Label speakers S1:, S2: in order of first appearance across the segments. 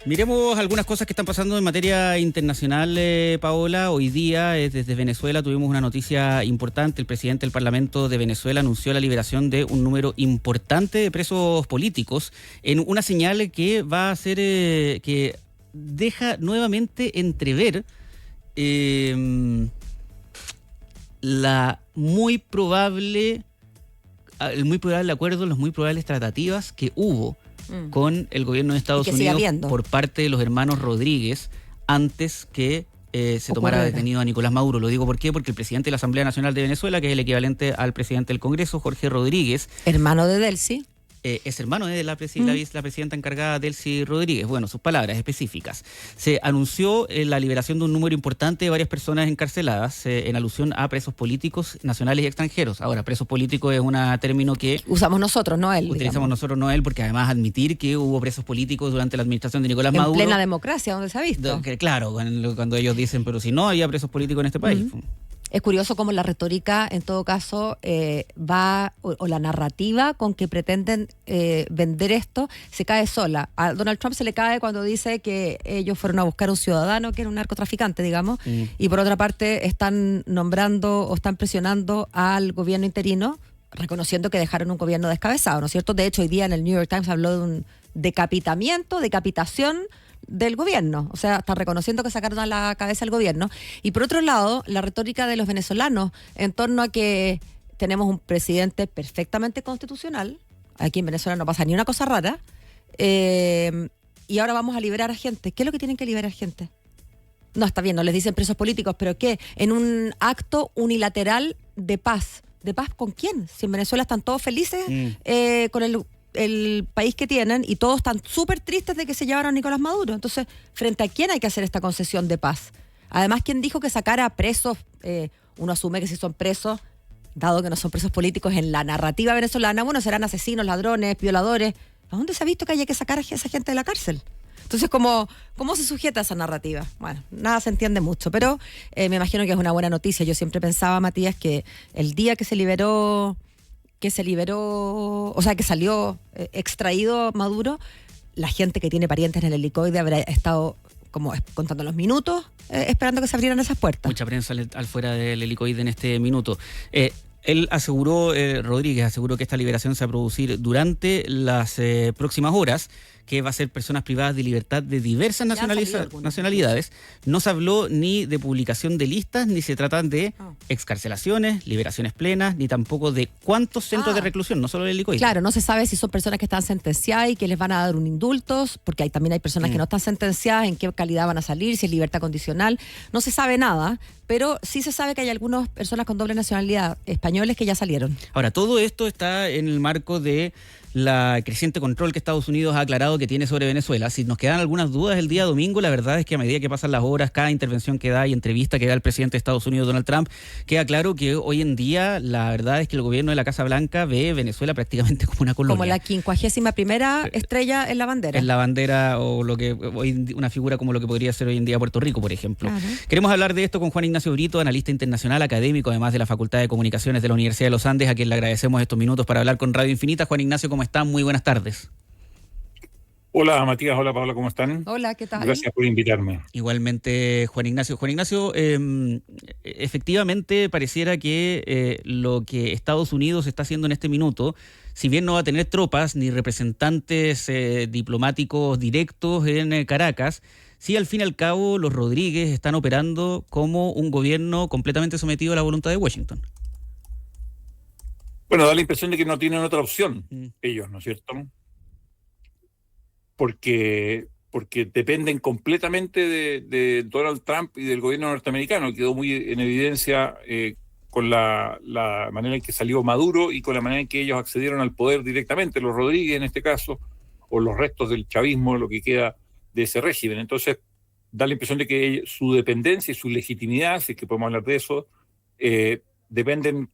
S1: Miremos algunas cosas que están pasando en materia internacional, Paola. Hoy día, desde Venezuela, tuvimos una noticia importante. El presidente del Parlamento de Venezuela anunció la liberación de un número importante de presos políticos en una señal que va a ser, que deja nuevamente entrever la el muy probable acuerdo, las muy probables tratativas que hubo con el gobierno de Estados Unidos por parte de los hermanos Rodríguez antes que se tomara detenido a Nicolás Maduro. Lo digo ¿por qué? Porque el presidente de la Asamblea Nacional de Venezuela, que es el equivalente al presidente del Congreso, Jorge Rodríguez,
S2: hermano de Delcy,
S1: es hermano de la presidenta encargada, Delcy Rodríguez. Bueno, sus palabras específicas. Se anunció la liberación de un número importante de varias personas encarceladas en alusión a presos políticos nacionales y extranjeros. Ahora, presos políticos es un término que
S2: usamos nosotros, no él.
S1: Utilizamos nosotros, no él, porque además admitir que hubo presos políticos durante la administración de Nicolás Maduro.
S2: En plena democracia, donde se ha visto.
S1: Claro, cuando ellos dicen, pero si no había presos políticos en este país.
S2: Es curioso cómo la retórica, en todo caso, va, o la narrativa con que pretenden vender esto, se cae sola. A Donald Trump se le cae cuando dice que ellos fueron a buscar a un ciudadano que era un narcotraficante, digamos, y por otra parte están nombrando o están presionando al gobierno interino, reconociendo que dejaron un gobierno descabezado, ¿no es cierto? De hecho, hoy día en el New York Times habló de un decapitación del gobierno, o sea, está reconociendo que sacaron a la cabeza al gobierno. Y por otro lado, la retórica de los venezolanos en torno a que tenemos un presidente perfectamente constitucional, aquí en Venezuela no pasa ni una cosa rara, y ahora vamos a liberar a gente. ¿Qué es lo que tienen que liberar gente? No, está bien, no les dicen presos políticos, pero ¿qué? En un acto unilateral de paz. ¿De paz con quién? Si en Venezuela están todos felices con el país que tienen y todos están súper tristes de que se llevaron a Nicolás Maduro. Entonces, ¿frente a quién hay que hacer esta concesión de paz? Además, ¿quién dijo que sacara presos? Uno asume que si son presos, dado que no son presos políticos en la narrativa venezolana, bueno, serán asesinos, ladrones, violadores. ¿A dónde se ha visto que haya que sacar a esa gente de la cárcel? Entonces, ¿cómo se sujeta a esa narrativa? Bueno, nada se entiende mucho, pero me imagino que es una buena noticia. Yo siempre pensaba, Matías, que el día que salió extraído Maduro, la gente que tiene parientes en el helicoide habrá estado como contando los minutos, esperando que se abrieran esas puertas.
S1: Mucha prensa al fuera del helicoide en este minuto. Él aseguró, Rodríguez aseguró que esta liberación se va a producir durante las próximas horas, que va a ser personas privadas de libertad de diversas nacionalidades. No se habló ni de publicación de listas, ni se tratan de excarcelaciones, liberaciones plenas, ni tampoco de cuántos centros de reclusión, no solo el helicoide.
S2: Claro, no se sabe si son personas que están sentenciadas y que les van a dar un indulto, porque también hay personas que no están sentenciadas, en qué calidad van a salir, si es libertad condicional. No se sabe nada, pero sí se sabe que hay algunas personas con doble nacionalidad españoles que ya salieron.
S1: Ahora, todo esto está en el marco de la creciente control que Estados Unidos ha aclarado que tiene sobre Venezuela. Si nos quedan algunas dudas el día domingo, la verdad es que a medida que pasan las horas, cada intervención que da y entrevista que da el presidente de Estados Unidos, Donald Trump, queda claro que hoy en día la verdad es que el gobierno de la Casa Blanca ve Venezuela prácticamente como una colonia.
S2: Como la 51ª estrella en la bandera.
S1: En la bandera, o lo que hoy una figura como lo que podría ser hoy en día Puerto Rico, por ejemplo. Queremos hablar de esto con Juan Ignacio Brito, analista internacional, académico, además de la Facultad de Comunicaciones de la Universidad de los Andes, a quien le agradecemos estos minutos para hablar con Radio Infinita. Juan Ignacio, ¿cómo está? Muy buenas tardes.
S3: Hola Matías, hola Paola, ¿cómo están?
S2: Hola, ¿qué tal?
S3: Gracias por invitarme.
S1: Igualmente, Juan Ignacio. Juan Ignacio, efectivamente pareciera que lo que Estados Unidos está haciendo en este minuto, si bien no va a tener tropas ni representantes diplomáticos directos en Caracas, sí al fin y al cabo los Rodríguez están operando como un gobierno completamente sometido a la voluntad de Washington.
S3: Bueno, da la impresión de que no tienen otra opción ellos, ¿no es cierto? Porque dependen completamente de Donald Trump y del gobierno norteamericano. Quedó muy en evidencia con la manera en que salió Maduro y con la manera en que ellos accedieron al poder directamente, los Rodríguez en este caso, o los restos del chavismo, lo que queda de ese régimen. Entonces, da la impresión de que su dependencia y su legitimidad, si es que podemos hablar de eso, dependen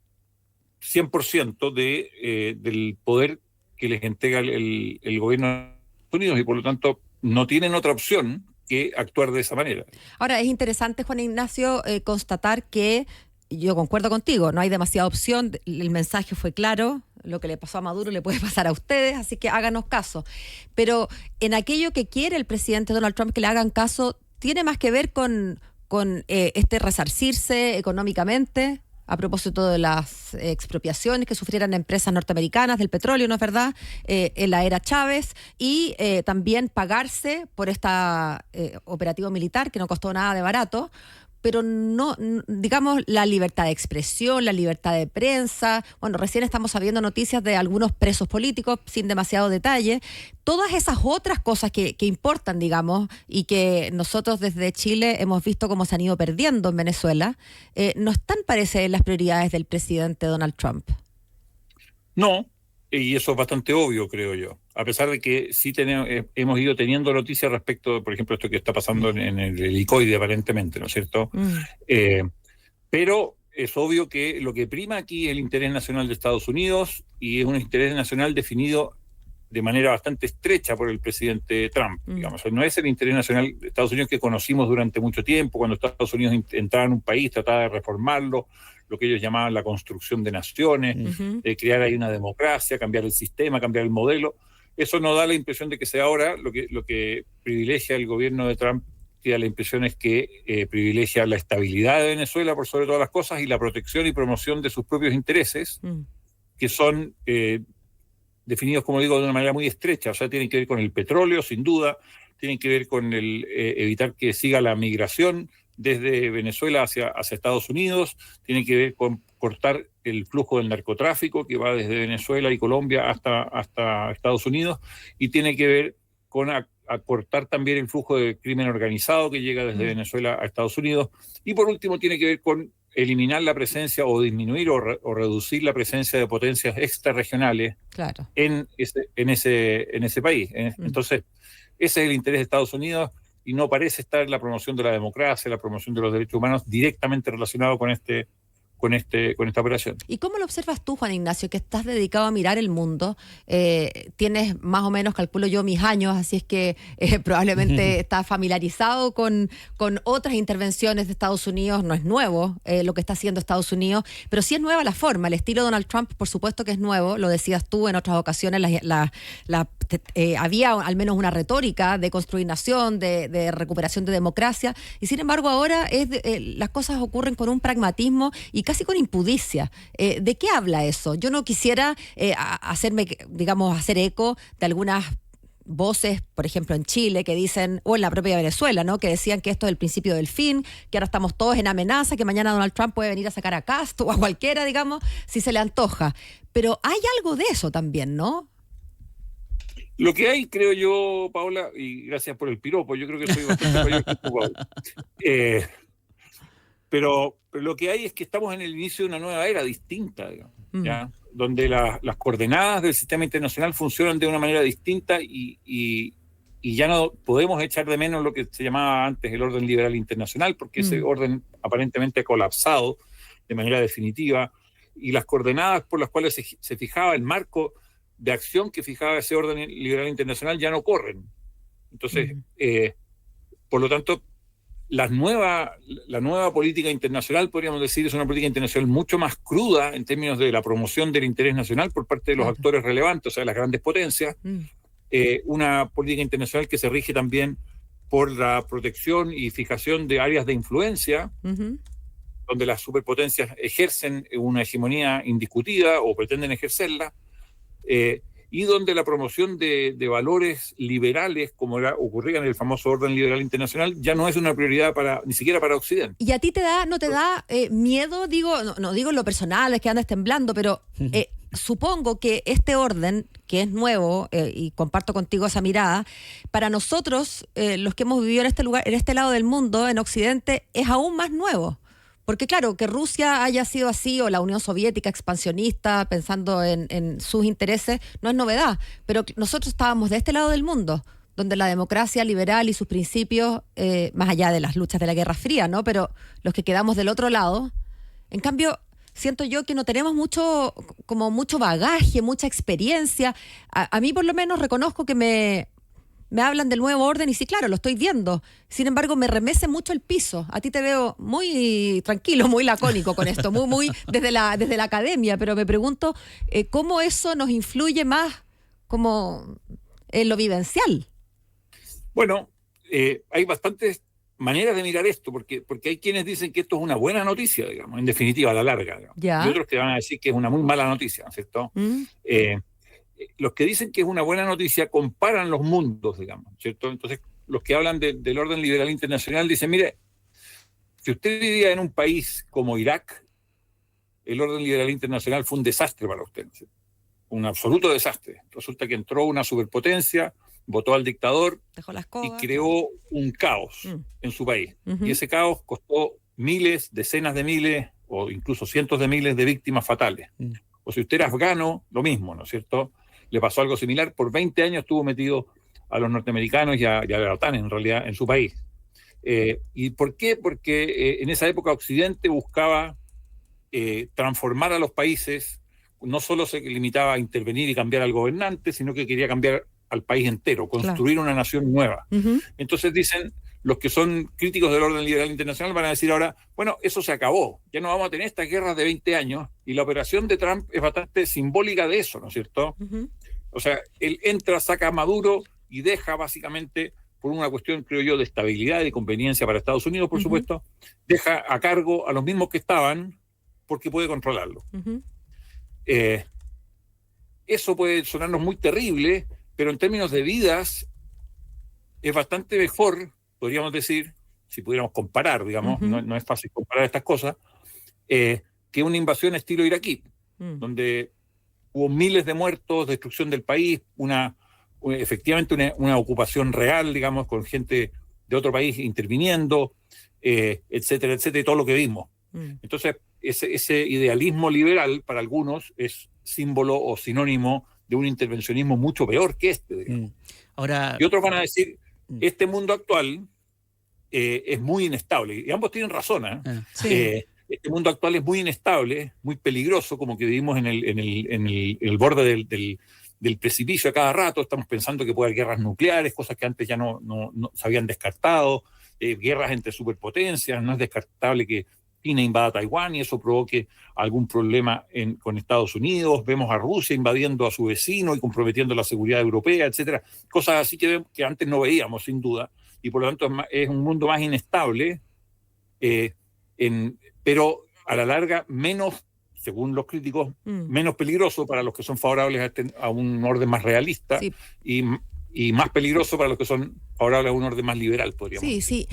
S3: 100% del poder que les entrega el gobierno de Estados Unidos, y por lo tanto no tienen otra opción que actuar de esa manera.
S2: Ahora, es interesante, Juan Ignacio, constatar que yo concuerdo contigo, no hay demasiada opción, el mensaje fue claro, lo que le pasó a Maduro le puede pasar a ustedes, así que háganos caso. Pero en aquello que quiere el presidente Donald Trump que le hagan caso, tiene más que ver con este resarcirse económicamente, a propósito de las expropiaciones que sufrieran empresas norteamericanas del petróleo, ¿no es verdad?, en la era Chávez, y también pagarse por esta operativo militar que no costó nada de barato, pero no, digamos, la libertad de expresión, la libertad de prensa. Bueno, recién estamos sabiendo noticias de algunos presos políticos, sin demasiado detalle. Todas esas otras cosas que importan, digamos, y que nosotros desde Chile hemos visto cómo se han ido perdiendo en Venezuela, no están, parece, en las prioridades del presidente Donald Trump.
S3: No, y eso es bastante obvio, creo yo. A pesar de que sí hemos ido teniendo noticias respecto, por ejemplo, esto que está pasando en el helicoide, aparentemente, ¿no es cierto? Pero es obvio que lo que prima aquí es el interés nacional de Estados Unidos, y es un interés nacional definido de manera bastante estrecha por el presidente Trump, digamos. No es el interés nacional de Estados Unidos que conocimos durante mucho tiempo, cuando Estados Unidos entraba en un país, trataba de reformarlo, lo que ellos llamaban la construcción de naciones, de crear ahí una democracia, cambiar el sistema, cambiar el modelo. Eso no da la impresión de que sea ahora. Lo que privilegia el gobierno de Trump, que da la impresión es que privilegia la estabilidad de Venezuela por sobre todas las cosas y la protección y promoción de sus propios intereses, que son definidos, como digo, de una manera muy estrecha. O sea, tienen que ver con el petróleo, sin duda, tienen que ver con el evitar que siga la migración desde Venezuela hacia Estados Unidos, tienen que ver con cortar el flujo del narcotráfico que va desde Venezuela y Colombia hasta Estados Unidos, y tiene que ver con cortar también el flujo de crimen organizado que llega desde Venezuela a Estados Unidos, y por último tiene que ver con eliminar la presencia o disminuir o reducir la presencia de potencias extrarregionales en ese país. Entonces, ese es el interés de Estados Unidos, y no parece estar la promoción de la democracia, la promoción de los derechos humanos directamente relacionado con esta operación.
S2: ¿Y cómo lo observas tú, Juan Ignacio, que estás dedicado a mirar el mundo? Tienes más o menos, calculo yo, mis años, así es que probablemente estás familiarizado con otras intervenciones de Estados Unidos. No es nuevo lo que está haciendo Estados Unidos, pero sí es nueva la forma. El estilo Donald Trump, por supuesto que es nuevo, lo decías tú en otras ocasiones, había al menos una retórica de construir nación, de recuperación de democracia, y sin embargo ahora las cosas ocurren con un pragmatismo y casi con impudicia. ¿De qué habla eso? Yo no quisiera hacer eco de algunas voces, por ejemplo en Chile, que dicen, o en la propia Venezuela, ¿no?, que decían que esto es el principio del fin, que ahora estamos todos en amenaza, que mañana Donald Trump puede venir a sacar a Castro o a cualquiera, digamos, si se le antoja. Pero hay algo de eso también, ¿no?
S3: Lo que hay, creo yo, Paola, y gracias por el piropo, yo creo que soy bastante mayor que tú, Paola. Pero lo que hay es que estamos en el inicio de una nueva era distinta, digamos, ¿ya? Donde las coordenadas del sistema internacional funcionan de una manera distinta, y ya no podemos echar de menos lo que se llamaba antes el orden liberal internacional, porque ese orden aparentemente ha colapsado de manera definitiva, y las coordenadas por las cuales se fijaba el marco de acción que fijaba ese orden liberal internacional ya no corren. Entonces, por lo tanto, la nueva política internacional, podríamos decir, es una política internacional mucho más cruda en términos de la promoción del interés nacional por parte de los actores relevantes, o sea, las grandes potencias. Una política internacional que se rige también por la protección y fijación de áreas de influencia, donde las superpotencias ejercen una hegemonía indiscutida o pretenden ejercerla, y donde la promoción de valores liberales, como ocurría en el famoso orden liberal internacional, ya no es una prioridad ni siquiera para Occidente.
S2: ¿Y a ti no te da miedo? No digo en lo personal, es que andas temblando, pero supongo que este orden, que es nuevo, y comparto contigo esa mirada, para nosotros, los que hemos vivido en este lugar, en este lado del mundo, en Occidente, es aún más nuevo. Porque claro, que Rusia haya sido así, o la Unión Soviética expansionista, pensando en sus intereses, no es novedad. Pero nosotros estábamos de este lado del mundo, donde la democracia liberal y sus principios, más allá de las luchas de la Guerra Fría, ¿no?, pero los que quedamos del otro lado, en cambio, siento yo que no tenemos mucho bagaje, mucha experiencia. A mí por lo menos reconozco que me hablan del nuevo orden y sí, claro, lo estoy viendo. Sin embargo, me remece mucho el piso. A ti te veo muy tranquilo, muy lacónico con esto, muy desde la academia, pero me pregunto cómo eso nos influye más como en lo vivencial.
S3: Bueno, hay bastantes maneras de mirar esto, porque hay quienes dicen que esto es una buena noticia, digamos, en definitiva, a la larga, digamos.
S2: Ya.
S3: Y otros que van a decir que es una muy mala noticia, ¿no es cierto? Los que dicen que es una buena noticia comparan los mundos, digamos, ¿cierto? Entonces, los que hablan del orden liberal internacional dicen, mire, si usted vivía en un país como Irak, el orden liberal internacional fue un desastre para usted, ¿no? Un absoluto desastre. Resulta que entró una superpotencia, votó al dictador y creó un caos en su país. Y ese caos costó miles, decenas de miles o incluso cientos de miles de víctimas fatales. O si usted era afgano, lo mismo, ¿no es cierto? Le pasó algo similar. Por 20 años estuvo metido a los norteamericanos y a la OTAN, en realidad, en su país. ¿Y por qué? Porque en esa época Occidente buscaba transformar a los países. No solo se limitaba a intervenir y cambiar al gobernante, sino que quería cambiar al país entero, construir una nación nueva. Entonces dicen, los que son críticos del orden liberal internacional van a decir ahora, bueno, eso se acabó, ya no vamos a tener estas guerras de 20 años, y la operación de Trump es bastante simbólica de eso, ¿no es cierto? O sea, él entra, saca a Maduro y deja básicamente, por una cuestión, creo yo, de estabilidad y de conveniencia para Estados Unidos, por supuesto, deja a cargo a los mismos que estaban porque puede controlarlo. Eso puede sonarnos muy terrible, pero en términos de vidas es bastante mejor, podríamos decir, si pudiéramos comparar, digamos, no es fácil comparar estas cosas, que una invasión estilo iraquí, donde hubo miles de muertos, destrucción del país, efectivamente una ocupación real, digamos, con gente de otro país interviniendo, etcétera, etcétera, y todo lo que vimos. Entonces, ese idealismo liberal para algunos es símbolo o sinónimo de un intervencionismo mucho peor que este, digamos.
S1: Ahora,
S3: y otros van a decir, este mundo actual es muy inestable, y ambos tienen razón, ¿eh?
S2: Sí.
S3: Este mundo actual es muy inestable, muy peligroso, como que vivimos en el borde del precipicio a cada rato. Estamos pensando que puede haber guerras nucleares, cosas que antes ya no se habían descartado, guerras entre superpotencias. No es descartable que China invada Taiwán y eso provoque algún problema con Estados Unidos. Vemos a Rusia invadiendo a su vecino y comprometiendo la seguridad europea, etcétera. Cosas así que antes no veíamos, sin duda, y por lo tanto es un mundo más inestable, pero a la larga menos, según los críticos, menos peligroso para los que son favorables a un orden más realista, sí, y más peligroso para los que son favorables a un orden más liberal, podríamos decir.
S2: Sí.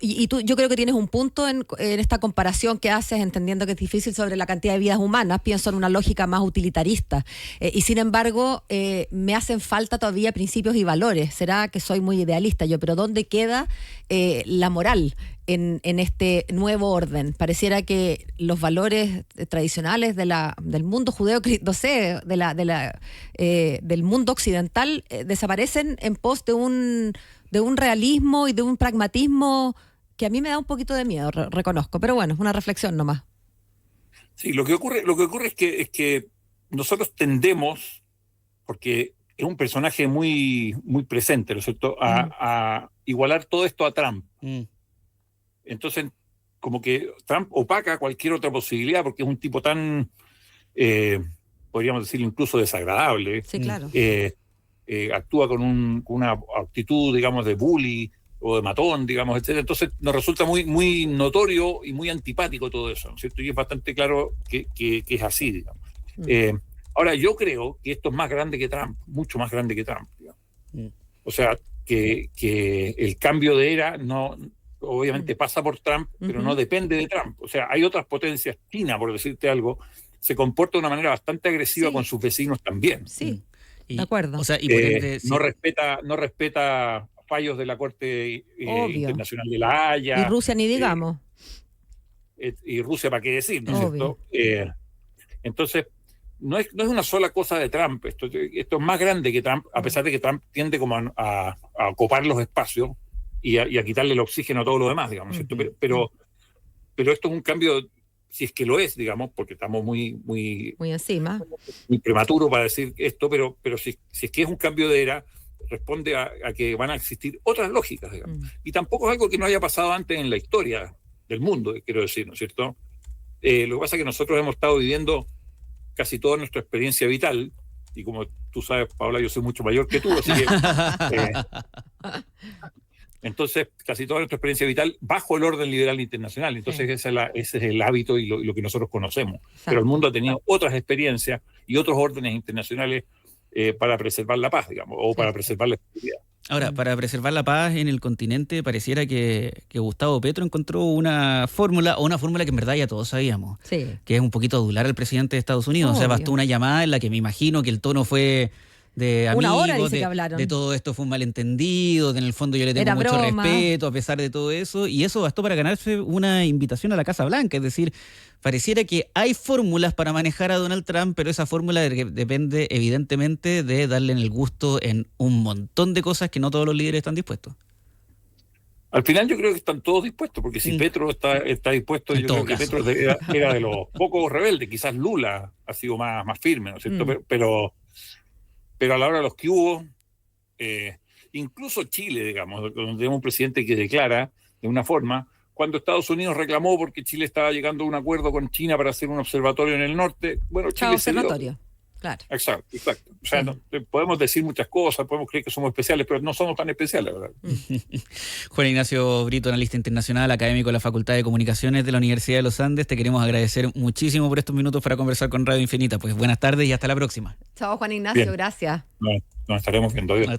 S2: Y tú, yo creo que tienes un punto en esta comparación que haces, entendiendo que es difícil sobre la cantidad de vidas humanas. Pienso en una lógica más utilitarista. Y sin embargo, me hacen falta todavía principios y valores. Será que soy muy idealista yo, pero ¿dónde queda la moral en este nuevo orden? Pareciera que los valores tradicionales del mundo judeo, no sé, del mundo occidental desaparecen en pos de un realismo y de un pragmatismo que a mí me da un poquito de miedo, reconozco, pero bueno, es una reflexión nomás.
S3: Sí, lo que ocurre es que nosotros tendemos, porque es un personaje muy, muy presente, ¿no es cierto?, a igualar todo esto a Trump. Entonces, como que Trump opaca cualquier otra posibilidad, porque es un tipo tan, podríamos decirlo, incluso desagradable.
S2: Sí, claro.
S3: Actúa con una actitud, digamos, de bully o de matón, digamos, etcétera. Entonces nos resulta muy, muy notorio y muy antipático todo eso, ¿no es cierto? Y es bastante claro que es así, digamos. Ahora, yo creo que esto es más grande que Trump, mucho más grande que Trump, digamos. O sea, que el cambio de era obviamente pasa por Trump, pero no depende de Trump. O sea, hay otras potencias. China, por decirte algo, se comporta de una manera bastante agresiva con sus vecinos también.
S2: Sí. De acuerdo.
S1: O sea, y por ende,
S3: no respeta fallos de la Corte Internacional de la Haya.
S2: Y Rusia ni digamos.
S3: Y Rusia, ¿para qué decir? ¿No es cierto? Entonces, no es una sola cosa de Trump. Esto es más grande que Trump, a pesar de que Trump tiende como a ocupar los espacios y a quitarle el oxígeno a todo lo demás, digamos, ¿cierto? Pero esto es un cambio, si es que lo es, digamos, porque estamos muy
S2: encima,
S3: muy prematuro para decir esto, pero si es que es un cambio de era, responde a que van a existir otras lógicas, digamos. Y tampoco es algo que no haya pasado antes en la historia del mundo, quiero decir, ¿no es cierto? Lo que pasa es que nosotros hemos estado viviendo casi toda nuestra experiencia vital, y como tú sabes, Paola, yo soy mucho mayor que tú, así que... entonces, casi toda nuestra experiencia vital bajo el orden liberal internacional. Entonces, ese es el hábito y lo que nosotros conocemos. Exacto. Pero el mundo ha tenido otras experiencias y otros órdenes internacionales para preservar la paz, digamos, o para preservar la seguridad.
S1: Ahora, para preservar la paz en el continente, pareciera que Gustavo Petro encontró una fórmula que en verdad ya todos sabíamos, que es un poquito adular al presidente de Estados Unidos. Obvio. O sea, bastó una llamada en la que me imagino que el tono fue de amigos,
S2: una hora dice que hablaron.
S1: De todo esto fue un malentendido, de en el fondo yo le tengo mucho respeto a pesar de todo eso, y eso bastó para ganarse una invitación a la Casa Blanca. Es decir, pareciera que hay fórmulas para manejar a Donald Trump, pero esa fórmula depende evidentemente de darle en el gusto en un montón de cosas que no todos los líderes están dispuestos.
S3: Al final yo creo que están todos dispuestos, porque si Petro está dispuesto, yo creo que Petro era de los pocos rebeldes. Quizás Lula ha sido más firme, ¿no es cierto? Pero a la hora de los que hubo, incluso Chile, digamos, donde tenemos un presidente que declara de una forma, cuando Estados Unidos reclamó porque Chile estaba llegando a un acuerdo con China para hacer un observatorio en el norte, bueno, Chile
S2: observatorio. Claro.
S3: Exacto. O sea, podemos decir muchas cosas, podemos creer que somos especiales, pero no somos tan especiales, ¿verdad?
S1: Juan Ignacio Brito, analista internacional, académico de la Facultad de Comunicaciones de la Universidad de los Andes, te queremos agradecer muchísimo por estos minutos para conversar con Radio Infinita. Pues buenas tardes y hasta la próxima.
S2: Chao, Juan Ignacio,
S3: Bien.
S2: gracias.
S3: Nos estaremos viendo. Adiós.